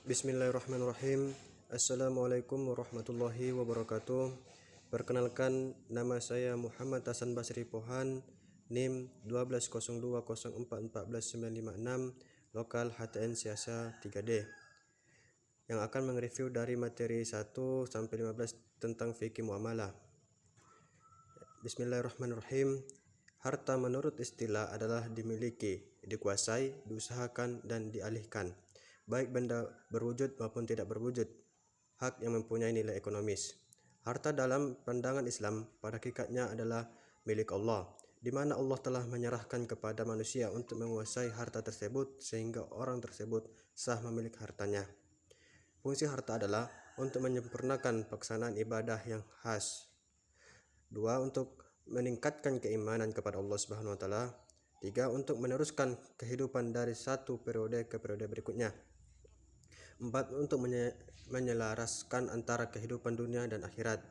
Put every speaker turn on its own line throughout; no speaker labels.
Bismillahirrahmanirrahim. Assalamualaikum warahmatullahi wabarakatuh. Perkenalkan, nama saya Muhammad Hasan Basri Pohan, NIM 1202041496, lokal HTN Siasa 3D, yang akan mereview dari materi 1 sampai 15 tentang fikih muamalah. Bismillahirrahmanirrahim. Harta menurut istilah adalah dimiliki, dikuasai, diusahakan, dan dialihkan, baik benda berwujud maupun tidak berwujud, hak yang mempunyai nilai ekonomis. Harta dalam pandangan Islam pada hakikatnya adalah milik Allah, di mana Allah telah menyerahkan kepada manusia untuk menguasai harta tersebut sehingga orang tersebut sah memiliki hartanya. Fungsi harta adalah untuk menyempurnakan pelaksanaan ibadah yang khas. 2. Untuk meningkatkan keimanan kepada Allah Subhanahu wa taala. 3. Untuk meneruskan kehidupan dari satu periode ke periode berikutnya. 4. Untuk menyelaraskan antara kehidupan dunia dan akhirat.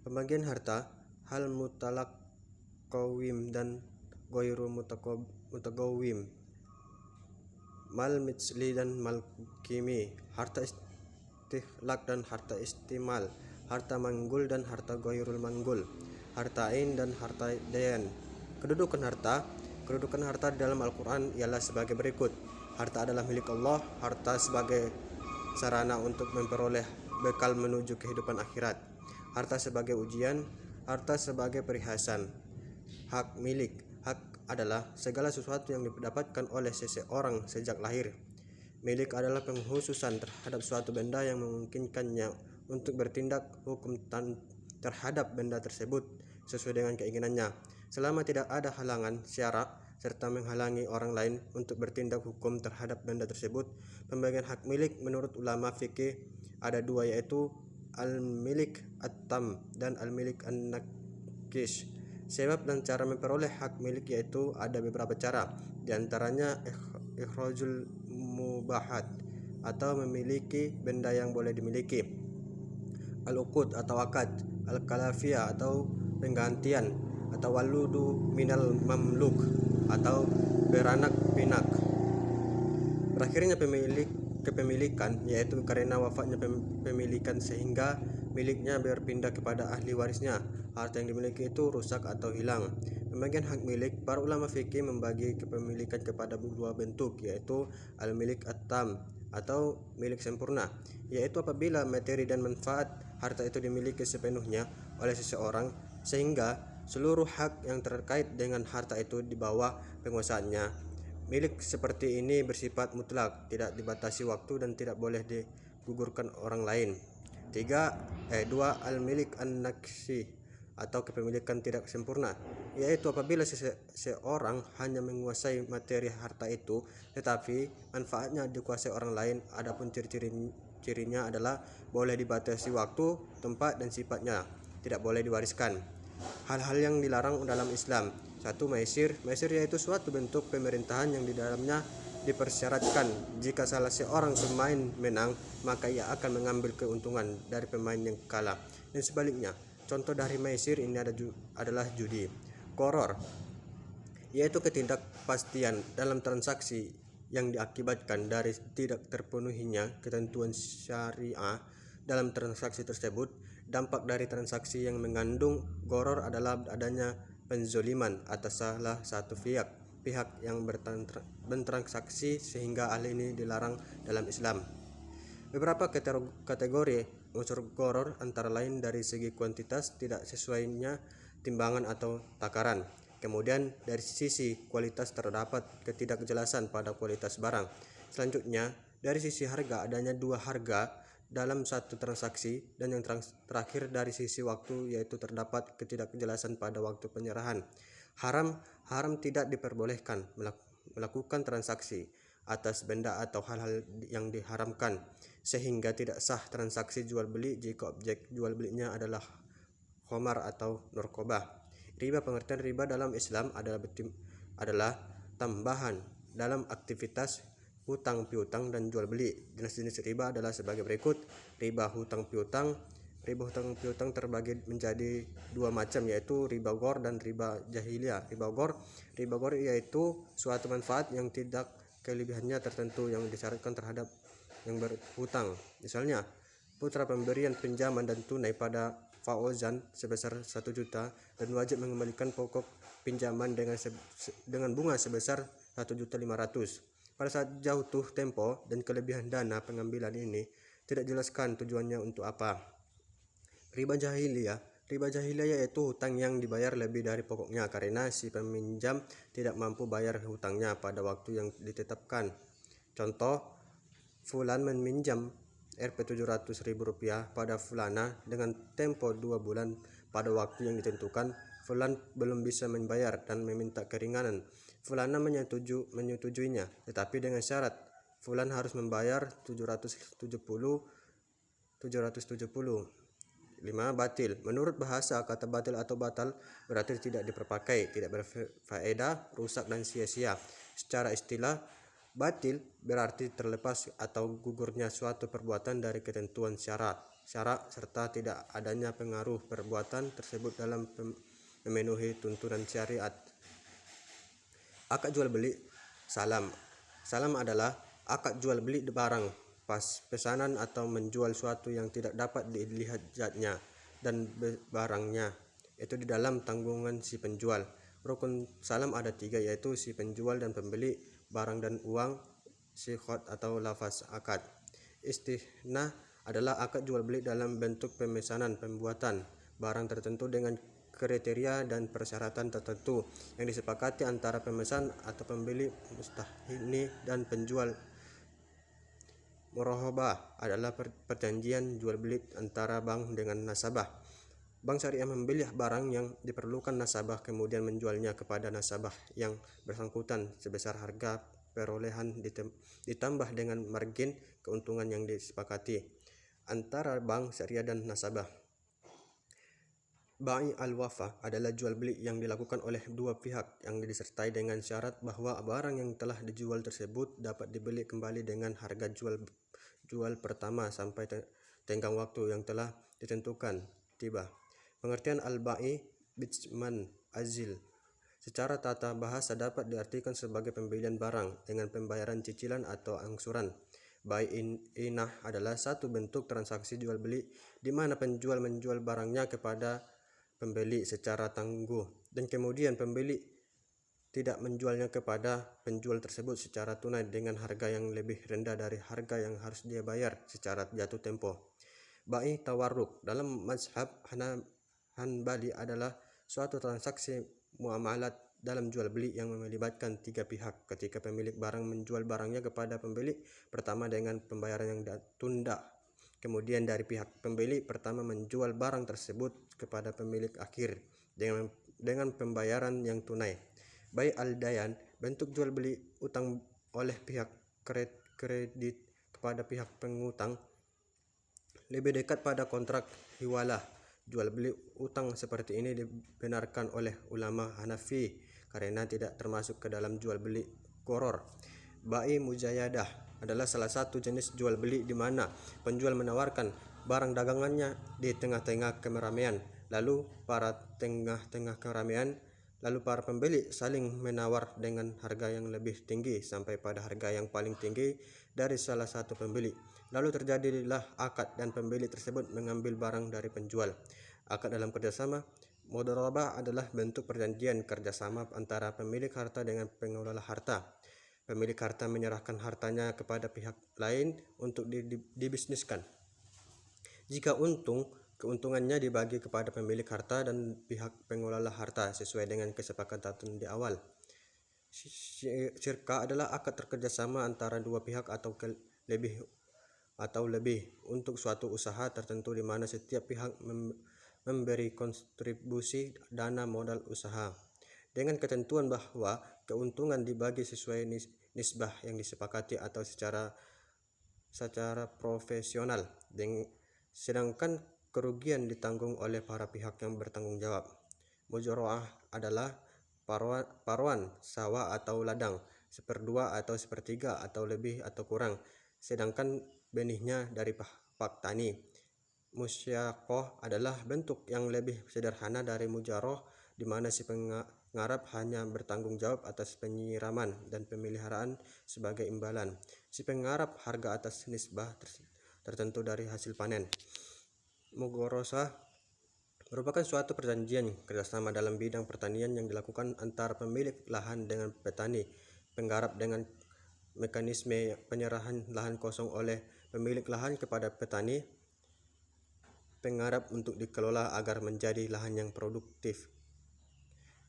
Pembagian harta, hal mutalak qawim dan ghairu mutagawim, mal mitsli dan mal kimi, harta istihlak dan harta istimal, harta manggul dan harta ghairul manggul, harta ain dan harta dayan. Kedudukan harta dalam Al-Quran ialah sebagai berikut. Harta adalah milik Allah. Harta sebagai sarana untuk memperoleh bekal menuju kehidupan akhirat. Harta sebagai ujian. Harta sebagai perhiasan. Hak milik. Hak adalah segala sesuatu yang didapatkan oleh seseorang sejak lahir. Milik adalah pengkhususan terhadap suatu benda yang memungkinkannya untuk bertindak hukum terhadap benda tersebut sesuai dengan keinginannya, selama tidak ada halangan syarak serta menghalangi orang lain untuk bertindak hukum terhadap benda tersebut. Pembagian hak milik menurut ulama fikih ada dua, yaitu al-milik at-tam dan al-milik an-nakis. Sebab dan cara memperoleh hak milik yaitu ada beberapa cara, di antaranya ikhrajul mubahat atau memiliki benda yang boleh dimiliki, al-uqud atau akad, al-kalafiyah atau penggantian, atau waludu minal mamluk atau beranak pinak. Berakhirnya kepemilikan yaitu karena wafatnya pemilikan sehingga miliknya berpindah kepada ahli warisnya. Harta yang dimiliki itu rusak atau hilang. Pembagian hak milik, para ulama fikih membagi kepemilikan kepada dua bentuk, yaitu al-milik at-tam atau milik sempurna, yaitu apabila materi dan manfaat harta itu dimiliki sepenuhnya oleh seseorang sehingga seluruh hak yang terkait dengan harta itu di bawah penguasaannya. Milik seperti ini bersifat mutlak, tidak dibatasi waktu dan tidak boleh digugurkan orang lain. 2. Al-milik an-naksi atau kepemilikan tidak sempurna, yaitu apabila seseorang hanya menguasai materi harta itu tetapi manfaatnya dikuasai orang lain. Adapun cirinya adalah boleh dibatasi waktu, tempat, dan sifatnya, tidak boleh diwariskan. Hal-hal yang dilarang dalam Islam. 1. Maisir yaitu suatu bentuk pemerintahan yang di dalamnya dipersyaratkan jika salah seorang pemain menang maka ia akan mengambil keuntungan dari pemain yang kalah, dan sebaliknya. Contoh dari maisir ini adalah judi. Qoror yaitu ketidakpastian dalam transaksi yang diakibatkan dari tidak terpenuhinya ketentuan syariah dalam transaksi tersebut. Dampak dari transaksi yang mengandung gharar adalah adanya penzoliman atas salah satu pihak yang bertransaksi, sehingga hal ini dilarang dalam Islam. Beberapa kategori unsur gharar antara lain dari segi kuantitas tidak sesuainya timbangan atau takaran. Kemudian dari sisi kualitas terdapat ketidakjelasan pada kualitas barang. Selanjutnya dari sisi harga adanya dua harga dalam satu transaksi, dan yang terakhir dari sisi waktu yaitu terdapat ketidakjelasan pada waktu penyerahan. Haram tidak diperbolehkan melakukan transaksi atas benda atau hal-hal yang diharamkan sehingga tidak sah transaksi jual beli jika objek jual belinya adalah khamar atau narkoba. Riba, pengertian riba dalam Islam adalah tambahan dalam aktivitas hutang piutang dan jual beli. Jenis-jenis riba adalah sebagai berikut. Riba hutang piutang terbagi menjadi dua macam, yaitu riba ghor dan riba jahiliyah. Riba ghor yaitu suatu manfaat yang tidak kelebihannya tertentu yang disyaratkan terhadap yang berhutang. Misalnya, putra pemberian pinjaman dan tunai pada Fauzan sebesar 1 juta dan wajib mengembalikan pokok pinjaman dengan bunga sebesar 1.500.000. Pada saat jatuh tempo dan kelebihan dana pengambilan ini tidak jelaskan tujuannya untuk apa. Riba jahiliyah yaitu hutang yang dibayar lebih dari pokoknya karena si peminjam tidak mampu bayar hutangnya pada waktu yang ditetapkan. Contoh, Fulan meminjam Rp700.000 pada Fulana dengan tempo 2 bulan. Pada waktu yang ditentukan, Fulan belum bisa membayar dan meminta keringanan. Fulana menyetujuinya, tetapi dengan syarat Fulan harus membayar 770. 5. Batil. Menurut bahasa, kata batil atau batal berarti tidak diperpakai, tidak berfaedah, rusak dan sia-sia. Secara istilah, batil berarti terlepas atau gugurnya suatu perbuatan dari ketentuan syarat serta tidak adanya pengaruh perbuatan tersebut dalam memenuhi tuntunan syariat. Akad jual beli salam. Salam adalah akad jual beli barang, pesanan atau menjual suatu yang tidak dapat dilihat zatnya dan barangnya, itu di dalam tanggungan si penjual. Rukun salam ada 3, yaitu si penjual dan pembeli, barang dan uang, sikhot atau lafaz akad. Istisna adalah akad jual beli dalam bentuk pemesanan pembuatan barang tertentu dengan kriteria dan persyaratan tertentu yang disepakati antara pemesan atau pembeli, mustahini dan penjual. Murahabah adalah perjanjian jual beli antara bank dengan nasabah. Bank syariah membeli barang yang diperlukan nasabah kemudian menjualnya kepada nasabah yang bersangkutan sebesar harga perolehan ditambah dengan margin keuntungan yang disepakati antara bank syariah dan nasabah. Bai al-wafa adalah jual beli yang dilakukan oleh dua pihak yang disertai dengan syarat bahwa barang yang telah dijual tersebut dapat dibeli kembali dengan harga jual pertama sampai tenggang waktu yang telah ditentukan tiba. Pengertian al-bai bitsman azil secara tata bahasa dapat diartikan sebagai pembelian barang dengan pembayaran cicilan atau angsuran. Bai inah adalah satu bentuk transaksi jual beli di mana penjual menjual barangnya kepada pembeli secara tangguh dan kemudian pembeli tidak menjualnya kepada penjual tersebut secara tunai dengan harga yang lebih rendah dari harga yang harus dia bayar secara jatuh tempo. Bai tawarruk dalam mazhab Hanbali adalah suatu transaksi muamalat dalam jual beli yang melibatkan 3 pihak ketika pemilik barang menjual barangnya kepada pembeli pertama dengan pembayaran yang tunda. Kemudian dari pihak pembeli pertama menjual barang tersebut kepada pemilik akhir dengan pembayaran yang tunai. Bai al-dayan, bentuk jual beli utang oleh pihak kredit kepada pihak pengutang, lebih dekat pada kontrak hiwalah. Jual beli utang seperti ini dibenarkan oleh ulama Hanafi karena tidak termasuk ke dalam jual beli qoror. Bai mujayadah adalah salah satu jenis jual beli di mana penjual menawarkan barang dagangannya di tengah-tengah keramaian, lalu para pembeli saling menawar dengan harga yang lebih tinggi sampai pada harga yang paling tinggi dari salah satu pembeli. Lalu terjadilah akad dan pembeli tersebut mengambil barang dari penjual. Akad dalam kerjasama mudharabah adalah bentuk perjanjian kerjasama antara pemilik harta dengan pengelola harta. Pemilik harta menyerahkan hartanya kepada pihak lain untuk dibisniskan. Jika keuntungannya dibagi kepada pemilik harta dan pihak pengelola harta sesuai dengan kesepakatan di awal. Syirka adalah akad kerjasama antara dua pihak atau lebih untuk suatu usaha tertentu di mana setiap pihak memberi kontribusi dana modal usaha dengan ketentuan bahwa keuntungan dibagi sesuai nisbah yang disepakati atau secara profesional, sedangkan kerugian ditanggung oleh para pihak yang bertanggung jawab. Mujaraah adalah paruan sawah atau ladang 1/2 atau 1/3 atau lebih atau kurang, sedangkan benihnya dari pak tani. Musyaqah adalah bentuk yang lebih sederhana dari mujaroh di mana si pengarap hanya bertanggung jawab atas penyiraman dan pemeliharaan sebagai imbalan. Si pengarap harga atas nisbah tertentu dari hasil panen. Mugorosa merupakan suatu perjanjian kerjasama dalam bidang pertanian yang dilakukan antara pemilik lahan dengan petani. Penggarap dengan mekanisme penyerahan lahan kosong oleh pemilik lahan kepada petani penggarap untuk dikelola agar menjadi lahan yang produktif.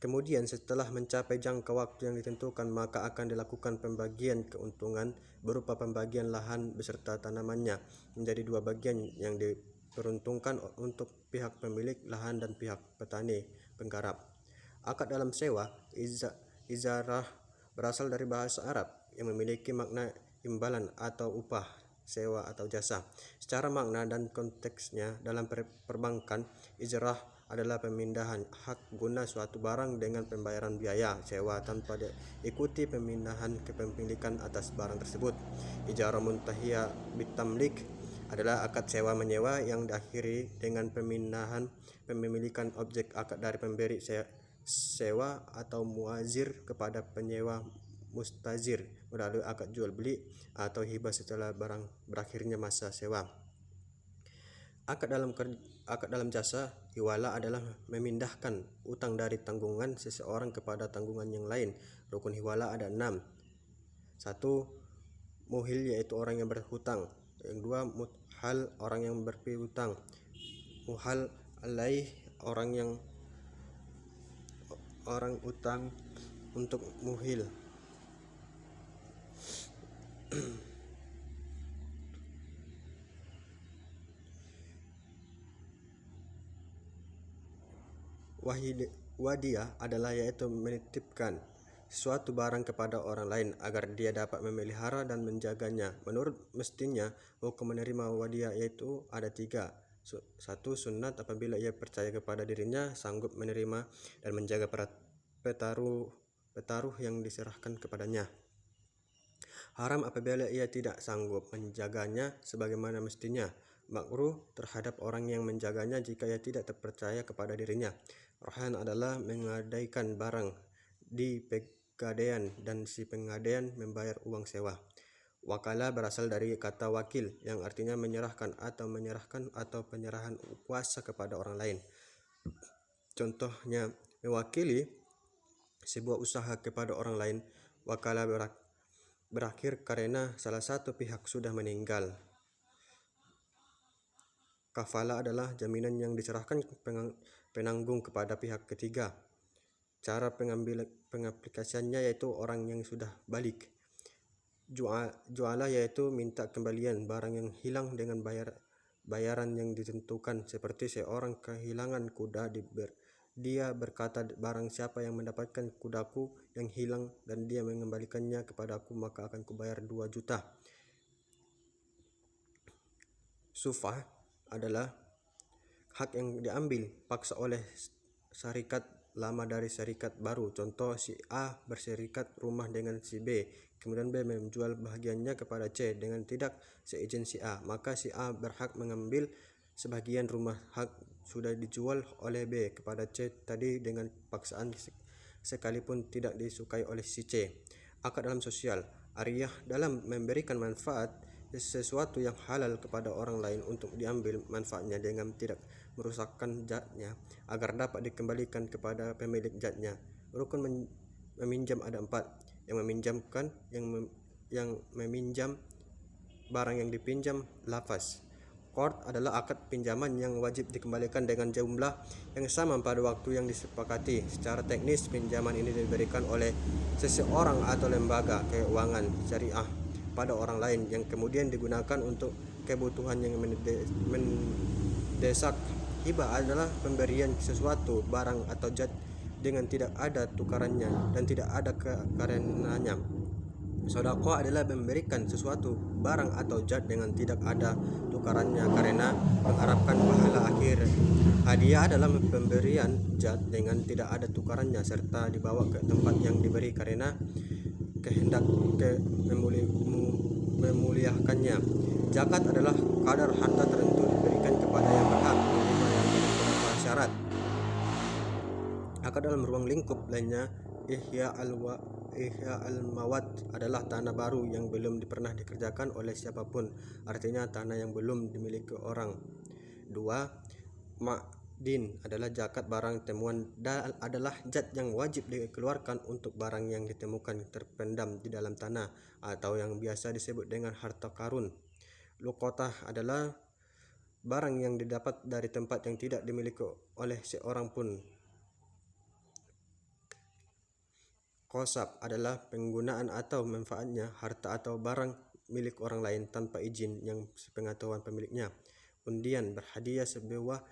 Kemudian setelah mencapai jangka waktu yang ditentukan, maka akan dilakukan pembagian keuntungan berupa pembagian lahan beserta tanamannya menjadi dua bagian yang diperuntungkan untuk pihak pemilik lahan dan pihak petani penggarap. Akad dalam sewa, ijarah, berasal dari bahasa Arab yang memiliki makna imbalan atau upah, sewa atau jasa. Secara makna dan konteksnya dalam perbankan, ijarah adalah pemindahan hak guna suatu barang dengan pembayaran biaya sewa tanpa diikuti pemindahan kepemilikan atas barang tersebut. Ijarah muntahiyah bitamlik adalah akad sewa menyewa yang diakhiri dengan pemindahan pemilikan objek akad dari pemberi sewa atau muazir kepada penyewa mustazir melalui akad jual beli atau hibah setelah barang berakhirnya masa sewa. Akad dalam jasa hiwala adalah memindahkan utang dari tanggungan seseorang kepada tanggungan yang lain. Rukun hiwala ada 6. 1. Muhil, yaitu orang yang berhutang. Yang 2. Muthal, orang yang berpiutang. Muhal alaih, orang utang untuk muhil. Wadiah adalah yaitu menitipkan suatu barang kepada orang lain agar dia dapat memelihara dan menjaganya. Menurut mestinya, hukum menerima wadiah yaitu ada 3. 1. Sunat apabila ia percaya kepada dirinya sanggup menerima dan menjaga petaruh yang diserahkan kepadanya. Haram apabila ia tidak sanggup menjaganya sebagaimana mestinya. Makruh terhadap orang yang menjaganya jika ia tidak terpercaya kepada dirinya. Rahan adalah mengadaikan barang di pegadaian dan si pengadaian membayar uang sewa. Wakala berasal dari kata wakil yang artinya menyerahkan atau penyerahan kuasa kepada orang lain. Contohnya mewakili sebuah usaha kepada orang lain. Wakala berakhir karena salah satu pihak sudah meninggal. Kafala adalah jaminan yang diserahkan penanggung kepada pihak ketiga. Cara pengaplikasiannya yaitu orang yang sudah balik. Jualah yaitu minta kembalian barang yang hilang dengan bayaran yang ditentukan. Seperti seorang kehilangan kuda, dia berkata, barang siapa yang mendapatkan kudaku yang hilang dan dia mengembalikannya kepadaku, maka akan kubayar 2 juta. Sufah adalah hak yang diambil paksa oleh syarikat lama dari syarikat baru. Contoh, si A berserikat rumah dengan si B, kemudian B menjual bahagiannya kepada C dengan tidak seizin si A, maka si A berhak mengambil sebagian rumah hak sudah dijual oleh B kepada C tadi dengan paksaan sekalipun tidak disukai oleh si C. Akad dalam sosial, ariyah dalam memberikan manfaat sesuatu yang halal kepada orang lain untuk diambil manfaatnya dengan tidak merusakkan zatnya agar dapat dikembalikan kepada pemilik zatnya. Rukun meminjam ada 4. Yang meminjamkan, yang meminjam barang yang dipinjam. Lafaz qard adalah akad pinjaman yang wajib dikembalikan dengan jumlah yang sama pada waktu yang disepakati. Secara teknis, pinjaman ini diberikan oleh seseorang atau lembaga keuangan syariah pada orang lain yang kemudian digunakan untuk kebutuhan yang mendesak. Hibah adalah pemberian sesuatu barang atau zat dengan tidak ada tukarannya dan tidak ada karenanya. Sedekah adalah memberikan sesuatu barang atau zat dengan tidak ada tukarannya karena mengharapkan pahala akhir. Hadiah adalah pemberian zat dengan tidak ada tukarannya serta dibawa ke tempat yang diberi karena kehendak memuliakannya. Zakat adalah kadar harta tertentu diberikan kepada yang berhak menerima yang beberapa syarat. Maka dalam ruang lingkup lainnya, Ihya al-Mawad adalah tanah baru yang belum pernah dikerjakan oleh siapapun, artinya tanah yang belum dimiliki orang. 2. Ma'din adalah zakat barang temuan adalah zat yang wajib dikeluarkan untuk barang yang ditemukan terpendam di dalam tanah atau yang biasa disebut dengan harta karun. Luqatah adalah barang yang didapat dari tempat yang tidak dimiliki oleh seorang pun. Qasab adalah penggunaan atau manfaatnya harta atau barang milik orang lain tanpa izin yang sepengetahuan pemiliknya. Undian berhadiah sebuah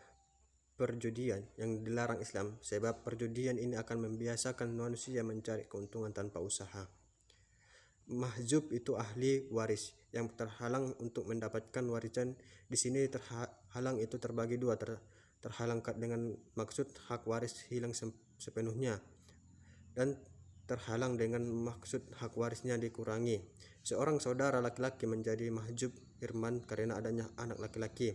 perjudian yang dilarang Islam, sebab perjudian ini akan membiasakan manusia mencari keuntungan tanpa usaha. Mahjub itu ahli waris yang terhalang untuk mendapatkan warisan. Di sini terhalang itu terbagi dua, terhalang dengan maksud hak waris hilang sepenuhnya, dan terhalang dengan maksud hak warisnya dikurangi. Seorang saudara laki-laki menjadi mahjub hirman karena adanya anak laki-laki.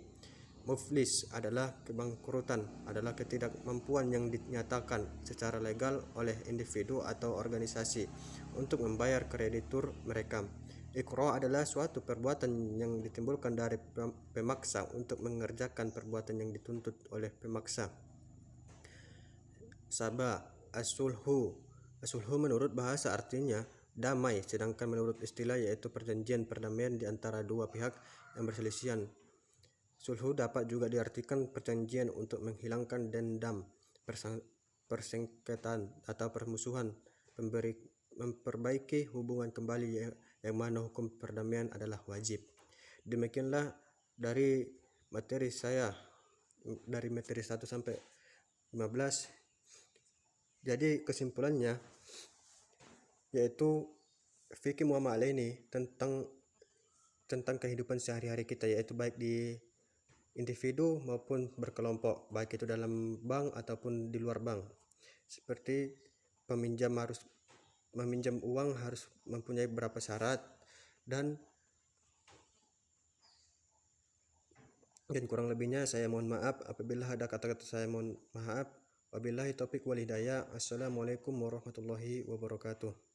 Muflis adalah kebangkrutan, adalah ketidakmampuan yang dinyatakan secara legal oleh individu atau organisasi untuk membayar kreditur mereka. Iqra adalah suatu perbuatan yang ditimbulkan dari pemaksa untuk mengerjakan perbuatan yang dituntut oleh pemaksa. Sabah as-sulhu menurut bahasa artinya damai, sedangkan menurut istilah yaitu perjanjian perdamaian di antara dua pihak yang berselisihan. Sulhu dapat juga diartikan perjanjian untuk menghilangkan dendam, persengketaan atau permusuhan, memperbaiki hubungan kembali, yang mana hukum perdamaian adalah wajib. Demikianlah dari materi saya, dari materi 1 sampai 15. Jadi kesimpulannya yaitu fikih muamalah ini tentang kehidupan sehari-hari kita, yaitu baik di individu maupun berkelompok, baik itu dalam bank ataupun di luar bank. Seperti peminjam harus meminjam uang harus mempunyai beberapa syarat, dan kurang lebihnya saya mohon maaf. Apabila ada kata-kata saya mohon maaf. Wabillahi taufiq wal hidayah. Assalamualaikum warahmatullahi wabarakatuh.